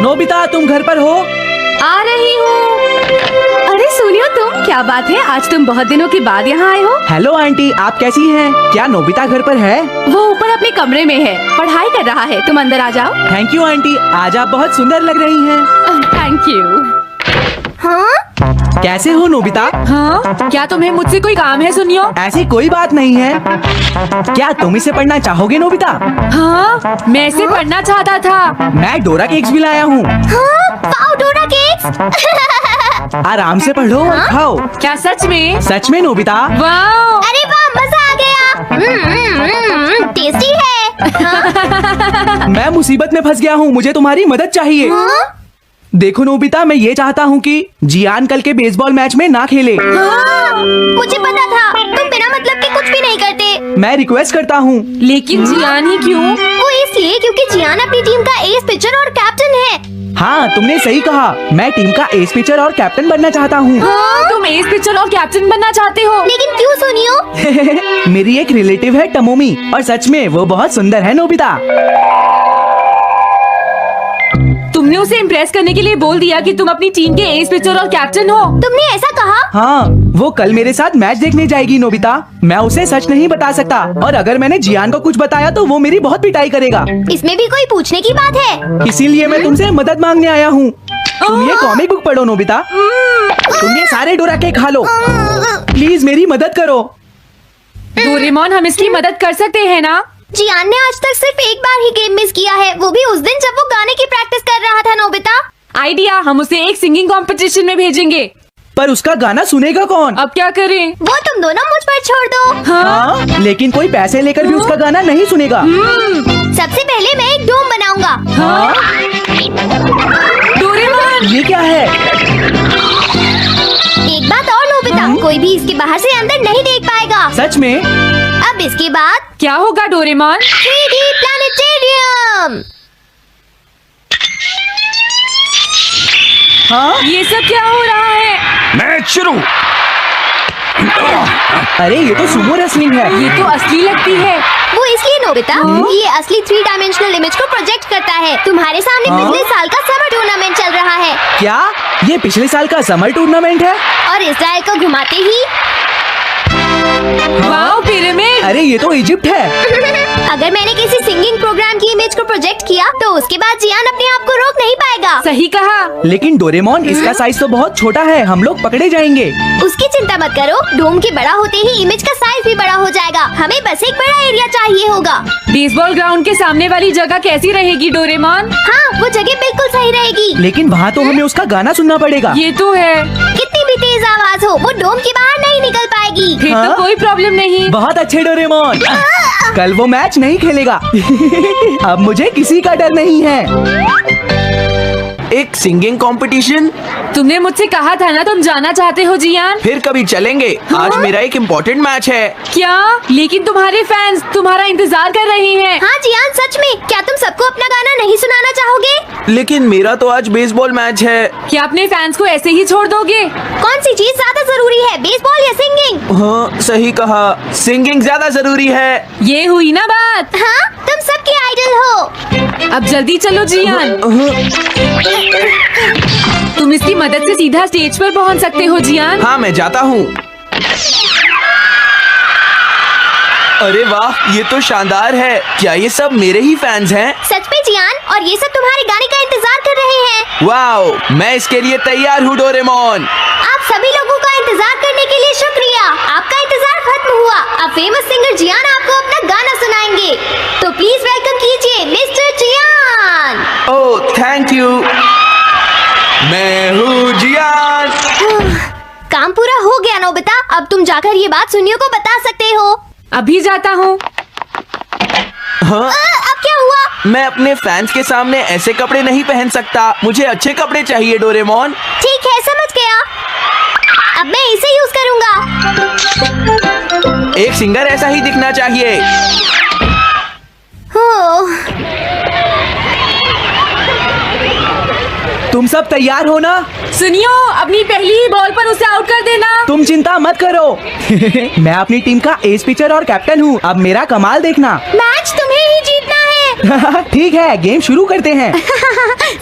Nobita, तुम घर पर हो? आ रही हूँ। अरे सुनियो तुम, क्या बात है, आज तुम बहुत दिनों के बाद यहाँ आए हो। हेलो आंटी, आप कैसी हैं? क्या नोबिता घर पर है? वो ऊपर अपने कमरे में है, पढ़ाई कर रहा है। तुम अंदर आ जाओ। थैंक यू आंटी, आज आप बहुत सुंदर लग रही हैं। Thank you. हाँ कैसे हो नोबिता? हाँ, क्या तुम्हें मुझसे कोई काम है सुनियो? ऐसी कोई बात नहीं है। क्या तुम इसे पढ़ना चाहोगे नोबिता? हाँ, मैं इसे पढ़ना चाहता था। मैं डोरा केक्स भी लाया हूँ। वाओ, डोरा केक्स। आराम से पढ़ो और खाओ। क्या सच में? सच में नोबिता? वाओ, अरे वाह, मजा आ गया। टेस्टी है। मैं मुसीबत में फंस गया हूँ, मुझे तुम्हारी मदद चाहिए। देखो नोबिता, मैं ये चाहता हूँ कि जियान कल के बेसबॉल मैच में ना खेले। मुझे पता था, तुम बिना मतलब के कुछ भी नहीं करते। मैं रिक्वेस्ट करता हूँ। लेकिन जियान ही क्यों? वो इसलिए क्योंकि जियान अपनी टीम का एस पिचर और कैप्टन है। हाँ, तुमने सही कहा। मैं टीम का एस पिचर और कैप्टन बनना चाहता हूँ। तुम एस पिचर और कैप्टन बनना चाहते हो? लेकिन क्यों सुनियो? मेरी एक रिलेटिव है टमोमी, और सच में वो बहुत सुंदर है नोबिता। तुमने उसे इम्प्रेस करने के लिए बोल दिया कि तुम अपनी टीम के एस पिचर और कैप्टन हो। तुमने ऐसा कहा? हाँ, वो कल मेरे साथ मैच देखने जाएगी नोबिता। मैं उसे सच नहीं बता सकता, और अगर मैंने जियान को कुछ बताया तो वो मेरी बहुत पिटाई करेगा। इसमें भी कोई पूछने की बात है? इसीलिए मैं तुमसे मदद मांगने आया हूँ। तुम ये कॉमिक बुक पढ़ो नोबिता। तुम ये सारे डोरा केक खा लो। प्लीज मेरी मदद करो। डोरेमोन, हम इसकी मदद कर सकते हैं ना? जियान ने आज तक सिर्फ एक बार ही गेम मिस किया है, वो भी उस दिन जब वो गाने की प्रैक्टिस कर रहा था। नोबिता, आइडिया, हम उसे एक सिंगिंग कंपटीशन में भेजेंगे। पर उसका गाना सुनेगा कौन? अब क्या करें? वो तुम दोनों मुझ पर छोड़ दो। हाँ, लेकिन कोई पैसे लेकर भी उसका गाना नहीं सुनेगा। सबसे पहले मैं एक डोम बनाऊंगा। हाँ? डोरेमोन, ये क्या है? एक बात और नोबिता, कोई भी इसके बाहर से अंदर नहीं देख पाएगा। सच में? अब इसके बाद क्या होगा डोरेमोन? 3D planetarium. हाँ? ये सब क्या हो रहा है? मैच शुरू। अरे ये तो सुमो रेसलिंग है। ये तो असली लगती है। वो इसलिए नोबिता, ये असली 3 डायमेंशनल इमेज को प्रोजेक्ट करता है। तुम्हारे सामने पिछले साल का समर टूर्नामेंट चल रहा है, क्या ये पिछले साल का समर टूर्नामेंट है? और इस डायल को घुमाते ही वाओ, पिरामिड। अरे ये तो इजिप्ट है। अगर मैंने किसी सिंगिंग प्रोग्राम की इमेज को प्रोजेक्ट किया तो उसके बाद जियान अपने आप को रोक नहीं पाएगा। सही कहा। लेकिन डोरेमोन, इसका साइज तो बहुत छोटा है, हम लोग पकड़े जाएंगे। उसकी चिंता मत करो, डोम के बड़ा होते ही इमेज का साइज भी बड़ा हो जाएगा। हमें बस एक बड़ा एरिया चाहिए होगा। बेसबॉल ग्राउंड के सामने वाली जगह कैसी रहेगी डोरेमोन? हाँ, वो जगह बिल्कुल सही रहेगी। लेकिन वहाँ तो हमें उसका गाना सुनना पड़ेगा। ये तो है। कितनी भी तेज आवाज हो, वो डोम के बाहर नहीं निकल पाएगी। फिर हाँ? तो कोई प्रॉब्लम नहीं। बहुत अच्छे डोरेमोन। कल वो मैच नहीं खेलेगा। अब मुझे किसी का डर नहीं है। एक सिंगिंग कंपटीशन? तुमने मुझसे कहा था ना तुम जाना चाहते हो जियान। फिर कभी चलेंगे। आज मेरा एक इम्पोर्टेंट मैच है। क्या? लेकिन तुम्हारे फैंस तुम्हारा इंतजार कर रहे हैं। हाँ जियान, सच में, क्या तुम सबको अपना गाना नहीं सुनाना चाहोगे? लेकिन मेरा तो आज बेसबॉल मैच है। क्या अपने फैंस को ऐसे ही छोड़ दोगे? कौन सी चीज ज्यादा जरूरी है, बेसबॉल या सिंगिंग? हाँ, सही कहा, सिंगिंग ज्यादा जरूरी है। ये हुई ना बात। हाँ, तुम सबके आइडल हो। अब जल्दी चलो जियान। तुम इसकी मदद से सीधा स्टेज पर पहुंच सकते हो जियान। हाँ, मैं जाता हूँ। अरे वाह, ये तो शानदार है। क्या ये सब मेरे ही फैंस हैं? सच में जियान, और ये सब तुम्हारे गाने का इंतजार कर रहे हैं। वाओ, मैं इसके लिए तैयार हूँ डोरेमोन। आप सभी लोगों का इंतजार करने के लिए शुक्रिया। आपका इंतजार खत्म हुआ। अब फेमस सिंगर जियान आपको अपना गाना सुनाएंगे। तो प्लीज वेलकम कीजिए mister Jian. Oh, thank you. मैं हूँ जियान। काम पूरा हो गया नोबिता, अब तुम जाकर ये बात सुनियो को बता सकते हो। अभी जाता हूँ। हाँ, अब क्या हुआ? मैं अपने फैंस के सामने ऐसे कपड़े नहीं पहन सकता। मुझे अच्छे कपड़े चाहिए डोरेमोन। ठीक है, समझ गया। अब मैं इसे यूज करूंगा। एक सिंगर ऐसा ही दिखना चाहिए। तुम सब तैयार हो ना? सुनियो, अपनी पहली ही बॉल पर उसे आउट कर देना। तुम चिंता मत करो। मैं अपनी टीम का एस पिचर और कैप्टन हूँ। अब मेरा कमाल देखना। मैच तुम्हें ही जीतना है। ठीक है, गेम शुरू करते हैं।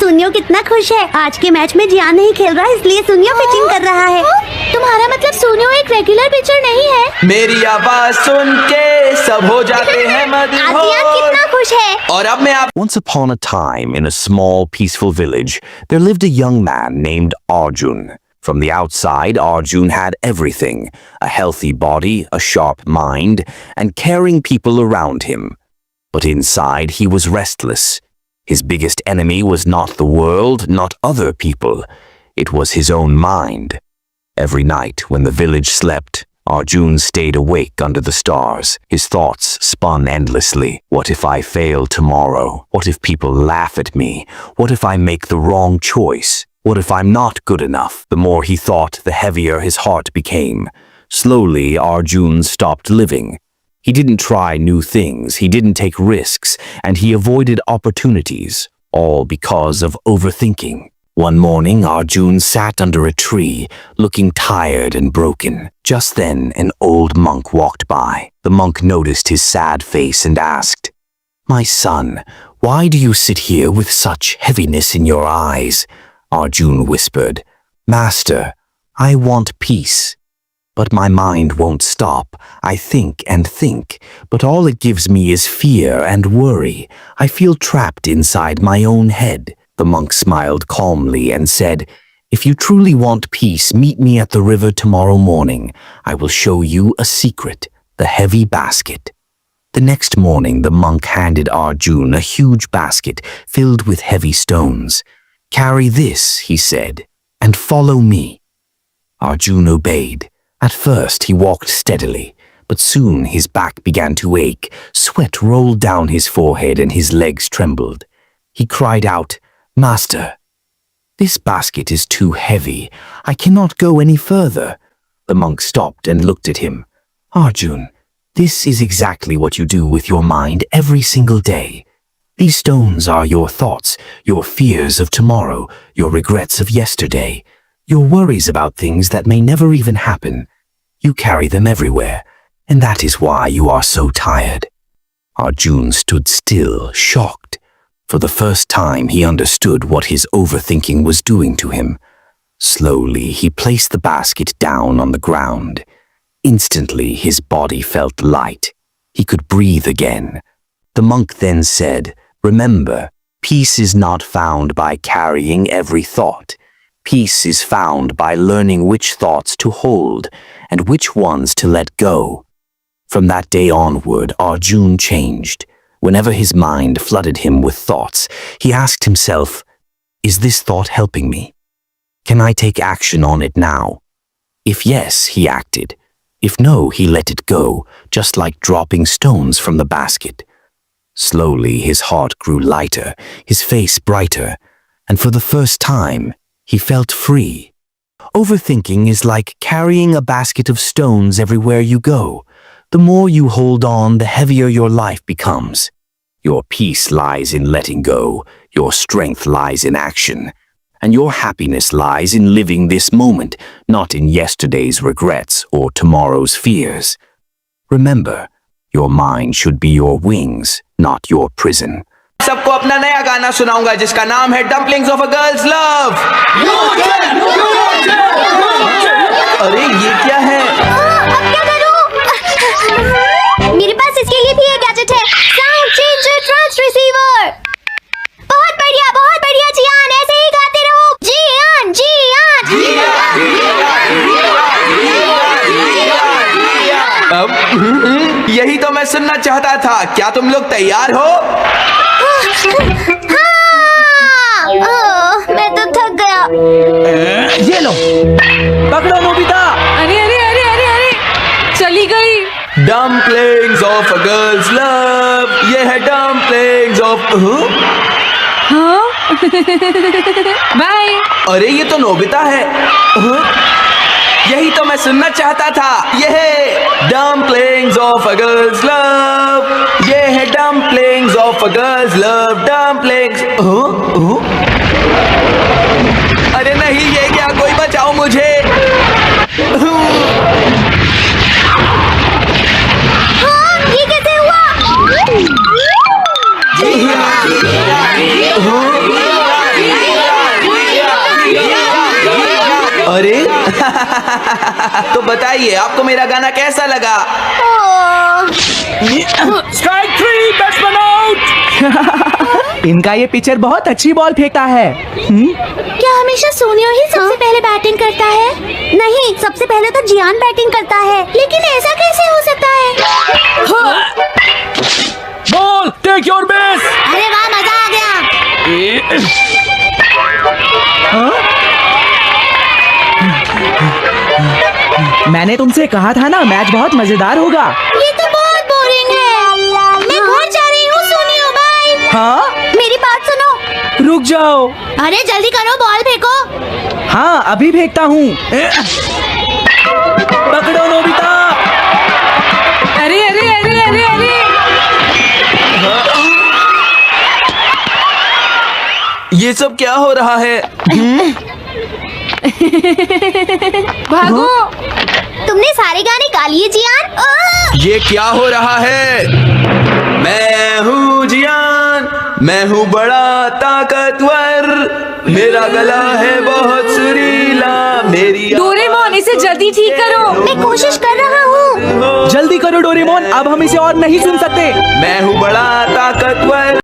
सुनियो कितना खुश है। आज के मैच में जियान नहीं खेल रहा, इसलिए सुनियो पिचिंग कर रहा है। तुम्हारा मतलब सुनियो एक रेगुलर पिचर नहीं है? मेरी आवाज सुन के सब हो जाते हैं आज जियान मदहोश। कितना खुश है। और अब मैं आप Once upon a time, in a small, peaceful village, there lived a young man named Arjun. From the outside, Arjun had everything: a healthy body, a sharp mind, and caring people around him. But inside, he was restless. His biggest enemy was not the world, not other people. It was his own mind. Every night, when the village slept, Arjun stayed awake under the stars. His thoughts spun endlessly. What if I fail tomorrow? What if people laugh at me? What if I make the wrong choice? What if I'm not good enough? The more he thought, the heavier his heart became. Slowly, Arjun stopped living. He didn't try new things, he didn't take risks, and he avoided opportunities, all because of overthinking. One morning, Arjun sat under a tree, looking tired and broken. Just then, an old monk walked by. The monk noticed his sad face and asked, "My son, why do you sit here with such heaviness in your eyes?" Arjun whispered, "Master, I want peace. But my mind won't stop. I think and think, but all it gives me is fear and worry. I feel trapped inside my own head." The monk smiled calmly and said, "If you truly want peace, meet me at the river tomorrow morning. I will show you a secret, the heavy basket." The next morning, the monk handed Arjun a huge basket filled with heavy stones. "Carry this," he said, "and follow me." Arjun obeyed. At first he walked steadily, but soon his back began to ache, sweat rolled down his forehead and his legs trembled. He cried out, "Master, this basket is too heavy. I cannot go any further." The monk stopped and looked at him. "Arjun, this is exactly what you do with your mind every single day. These stones are your thoughts, your fears of tomorrow, your regrets of yesterday, your worries about things that may never even happen. You carry them everywhere, and that is why you are so tired." Arjun stood still, shocked. For the first time, he understood what his overthinking was doing to him. Slowly, he placed the basket down on the ground. Instantly, his body felt light. He could breathe again. The monk then said, "Remember, peace is not found by carrying every thought. Peace is found by learning which thoughts to hold and which ones to let go." From that day onward, Arjun changed. Whenever his mind flooded him with thoughts, he asked himself, "Is this thought helping me? Can I take action on it now?" If yes, he acted. If no, he let it go, just like dropping stones from the basket. Slowly, his heart grew lighter, his face brighter, and for the first time, he felt free. Overthinking is like carrying a basket of stones everywhere you go. The more you hold on, the heavier your life becomes. Your peace lies in letting go, your strength lies in action, and your happiness lies in living this moment, not in yesterday's regrets or tomorrow's fears. Remember, your mind should be your wings, not your prison. सबको अपना नया गाना सुनाऊंगा जिसका नाम है dumplings of a girls love. अरे ये क्या है? अब क्या करूं? मेरे पास इसके लिए भी एक गैजेट है, साउंड चेंजर ट्रांस रिसीवर। बहुत बढ़िया जियान, ऐसे ही गाते रहो। जियान अब यही तो मैं सुनना चाहता था। क्या तुम लोग तैयार हो? हाँ। मैं तो थक गया। ये लो, पकड़ो नोबिता। अरे अरे अरे अरे अरे, चली गई। Dumplings of a girls love, ये है डम्पलिंग्स ऑफ। हाँ बाय। अरे ये तो नोबिता है। यही तो मैं सुनना चाहता था। ये है dumplings of a girls love, ये है dumplings of a girls love, dumplings. अरे नहीं, ये क्या? कोई बचाओ मुझे। हाँ, ये कैसे हुआ? तो बताइए आपको मेरा गाना कैसा लगा? Strike 3, batsman out. इनका ये पिचर बहुत अच्छी बॉल फेंकता है। क्या हमेशा सोनियो ही सबसे पहले बैटिंग करता है? नहीं, सबसे पहले तो जियान बैटिंग करता है। लेकिन ऐसा कैसे हो सकता है? Ball, take your base. अरे वाह, मजा आ गया। मैंने तुमसे कहा था ना मैच बहुत मजेदार होगा। ये तो बहुत बोरिंग है। मैं घर जा रही हूँ सोनियो, बाय। हाँ, मेरी बात सुनो। रुक जाओ। अरे जल्दी करो, बॉल फेंको। हाँ, अभी फेंकता हूँ। पकड़ो नोबिता। अरे अरे अरे अरे अरे ये सब क्या हो रहा है? भागो। तुमने सारे गाने गा लिए जियान? ये क्या हो रहा है? मैं हूँ जियान, मैं हूँ बड़ा ताकतवर, मेरा गला है बहुत सुरीला, मेरी डोरेमोन, इसे जल्दी ठीक करो। मैं कोशिश कर रहा हूँ। जल्दी करो डोरेमोन, अब हम इसे और नहीं सुन सकते। मैं हूँ बड़ा ताकतवर।